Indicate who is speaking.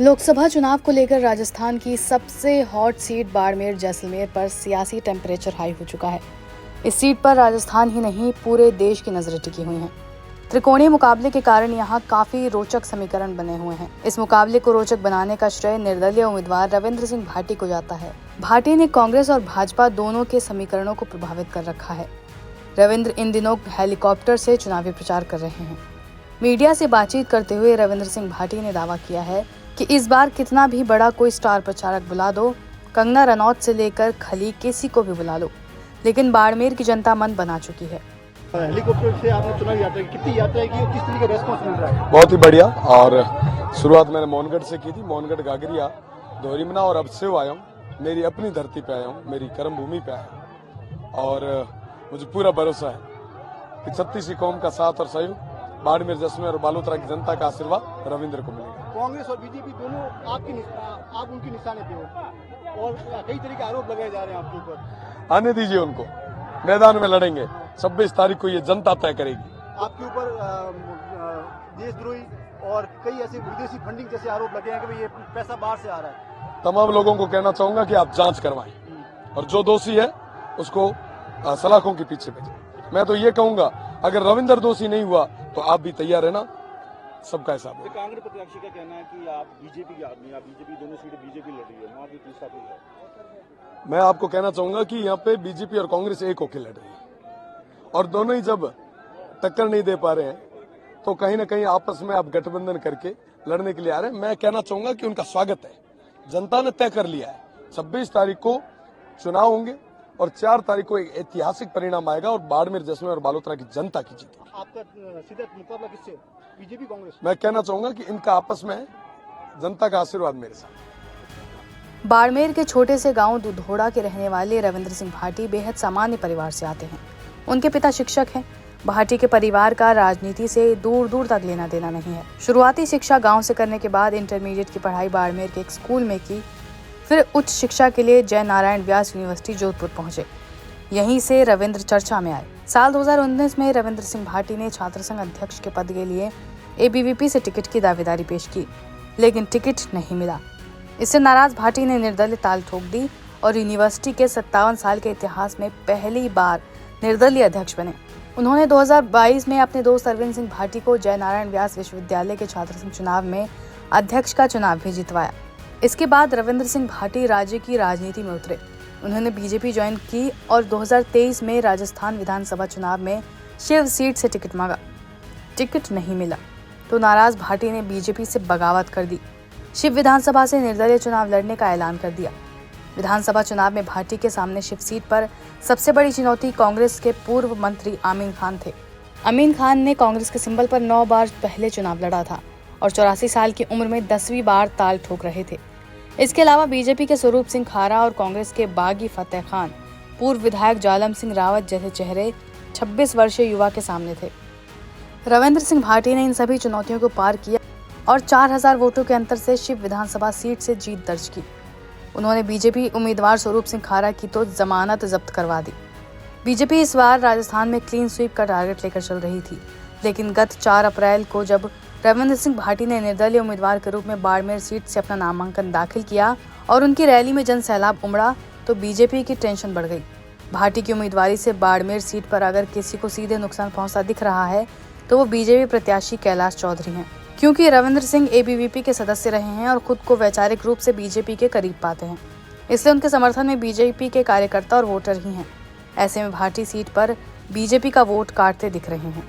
Speaker 1: लोकसभा चुनाव को लेकर राजस्थान की सबसे हॉट सीट बाड़मेर जैसलमेर पर सियासी टेम्परेचर हाई हो चुका है। इस सीट पर राजस्थान ही नहीं पूरे देश की नजरें टिकी हुई हैं। त्रिकोणीय मुकाबले के कारण यहाँ काफी रोचक समीकरण बने हुए हैं। इस मुकाबले को रोचक बनाने का श्रेय निर्दलीय उम्मीदवार रविंद्र सिंह भाटी को जाता है। भाटी ने कांग्रेस और भाजपा दोनों के समीकरणों को प्रभावित कर रखा है। रविंद्र इन दिनों हेलीकॉप्टर से चुनावी प्रचार कर रहे हैं। मीडिया से बातचीत करते हुए रविंद्र सिंह भाटी ने दावा किया है कि इस बार कितना भी बड़ा कोई स्टार प्रचारक बुला दो, कंगना रनौत से लेकर खली किसी को भी बुला लो, लेकिन बाड़मेर की जनता मन बना चुकी है।
Speaker 2: हेलीकॉप्टर से आपने चुनाव यात्रा की, कितनी यात्रा की और किस तरीके का रेस्पॉन्स मिल रहा है?
Speaker 3: बहुत ही बढ़िया। और शुरुआत मैंने मोहनगढ़ से की थी, मोहनगढ़, गागरिया, दोहरीमना और अब से आया हूँ। मेरी अपनी धरती पे आया हूँ, मेरी कर्म भूमि पे आया हूँ और मुझे पूरा भरोसा है कि 36 कौम का साथ और सहयोग, बाड़मेर जैसलमेर और बालोतरा की जनता का आशीर्वाद रविंद्र को मिलेगा।
Speaker 2: कांग्रेस और बीजेपी दोनों आप उनके निशाने पे हो और कई तरह के आरोप लगाए जा रहे हैं आपके ऊपर।
Speaker 3: आने दीजिए उनको, मैदान में लड़ेंगे। 26 तारीख को ये जनता तय करेगी।
Speaker 2: आपके ऊपर देशद्रोही और कई ऐसे विदेशी फंडिंग जैसे आरोप लगे हैं कि ये पैसा बाहर से आ रहा है।
Speaker 3: तमाम लोगों को कहना चाहूंगा कि आप जांच करवाएं और जो दोषी है उसको सलाखों के पीछे भेजें। मैं तो ये कहूंगा, अगर रविंद्र दोषी नहीं हुआ तो आप भी तैयार है ना, सबका हिसाब है।
Speaker 2: कांग्रेस प्रत्याशी का कहना है कि आप बीजेपी के आदमी, आप बीजेपी दोनों सीटें बीजेपी लड़ रही है, वहां भी तीसरा कोई है।
Speaker 3: मैं आपको कहना चाहूंगा कि यहाँ पे बीजेपी और कांग्रेस एक होकर लड़ रही है और दोनों ही जब टक्कर नहीं दे पा रहे हैं तो कहीं ना कहीं आपस में आप गठबंधन करके लड़ने के लिए आ रहे हैं। मैं कहना चाहूंगा कि उनका स्वागत है, जनता ने तय कर लिया है। 26 तारीख को चुनाव होंगे और 4 तारीख को एक ऐतिहासिक परिणाम आएगा और बाड़मेर जैसलमेर और बालोतरा की जनता की जीत।
Speaker 2: आपका सीधा मुकाबला किससे? बीजेपी कांग्रेस?
Speaker 3: मैं कहना चाहूंगा कि इनका आपस में जनता का आशीर्वाद मेरे साथ।
Speaker 1: बाड़मेर के छोटे से गांव दुधोड़ा के रहने वाले रविंद्र सिंह भाटी बेहद सामान्य परिवार से आते हैं। उनके पिता शिक्षक हैं। भाटी के परिवार का राजनीति से दूर दूर तक लेना देना नहीं है। शुरुआती शिक्षा गांव से करने के बाद इंटरमीडिएट की पढ़ाई बाड़मेर के एक स्कूल में की, फिर उच्च शिक्षा के लिए जय नारायण व्यास यूनिवर्सिटी जोधपुर पहुंचे। यहीं से रविंद्र चर्चा में आए। साल 2019 में रविंद्र सिंह भाटी ने छात्र संघ अध्यक्ष के पद के लिए एबीवीपी से टिकट की दावेदारी पेश की, लेकिन टिकट नहीं मिला। इससे नाराज भाटी ने निर्दलीय ताल ठोक दी और यूनिवर्सिटी के 57 साल के इतिहास में पहली बार निर्दलीय अध्यक्ष बने। उन्होंने 2022 में अपने दोस्त अरविंद सिंह भाटी को जय नारायण व्यास विश्वविद्यालय के छात्र संघ चुनाव में अध्यक्ष का चुनाव भी जितवाया। इसके बाद रविंद्र सिंह भाटी राज्य की राजनीति में उतरे। उन्होंने बीजेपी ज्वाइन की और 2023 में राजस्थान विधानसभा चुनाव में शिव सीट से टिकट मांगा। टिकट नहीं मिला तो नाराज भाटी ने बीजेपी से बगावत कर दी। शिव विधानसभा से निर्दलीय चुनाव लड़ने का ऐलान कर दिया। विधानसभा चुनाव में भाटी के सामने शिव सीट पर सबसे बड़ी चुनौती कांग्रेस के पूर्व मंत्री अमीन खान थे। अमीन खान ने कांग्रेस के सिंबल पर 9 बार पहले चुनाव लड़ा था और 84 साल की उम्र में 10वीं बार ताल ठोक रहे थे। इसके अलावा बीजेपी के स्वरूप सिंह खारा और कांग्रेस के बागी फतेह खान, पूर्व विधायक जालम सिंह रावत जैसे चेहरे 26 वर्षीय युवा के सामने थे। रविंद्र सिंह भाटी ने इन सभी चुनौतियों को पार किया और 4000 वोटों के अंतर से शिव विधानसभा सीट से जीत दर्ज की। उन्होंने बीजेपी उम्मीदवार स्वरूप सिंह खारा की तो जमानत जब्त करवा दी। बीजेपी इस बार राजस्थान में क्लीन स्वीप का टारगेट लेकर चल रही थी, लेकिन गत 4 अप्रैल को जब रविंद्र सिंह भाटी ने निर्दलीय उम्मीदवार के रूप में बाड़मेर सीट से अपना नामांकन दाखिल किया और उनकी रैली में जन सैलाब उमड़ा तो बीजेपी की टेंशन बढ़ गई। भाटी की उम्मीदवारी से बाड़मेर सीट पर अगर किसी को सीधे नुकसान पहुंचता दिख रहा है तो वो बीजेपी प्रत्याशी कैलाश चौधरी हैं, क्योंकि रविंद्र सिंह एबीवीपी के सदस्य रहे हैं और खुद को वैचारिक रूप से बीजेपी के करीब पाते हैं। इसलिए उनके समर्थन में बीजेपी के कार्यकर्ता और वोटर ही हैं। ऐसे में भाटी सीट पर बीजेपी का वोट काटते दिख रहे हैं।